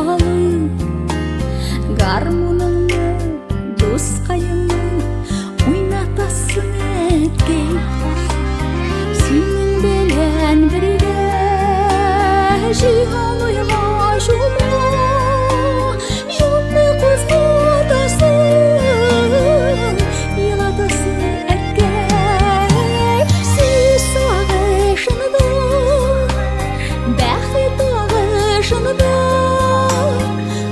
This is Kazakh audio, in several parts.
салып, гармуныңны дос қайыңның ойнатасың әткей. Сенің белән бірге жиған ойға жолда, жолды қозғатасың, елатасың әткей. Сүйіс ағышында, бәхет ағышында,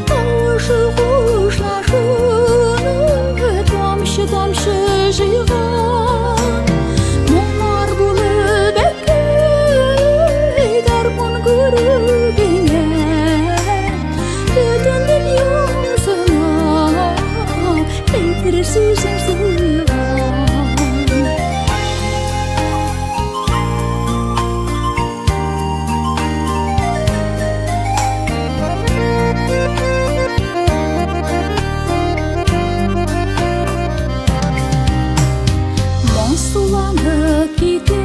қауышы қоштасуны тамшы-тамшы жиған. Мұңар болып әккей, гармон көргенге, бүтін дүниесіне кетірер сезім сыйған. Суланып кете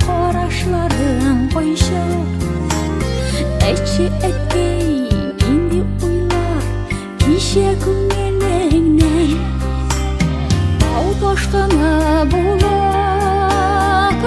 қарашларың қойша, әйтші әткей менде ойлар кеше көңіліңнен. Тау ташқыны болып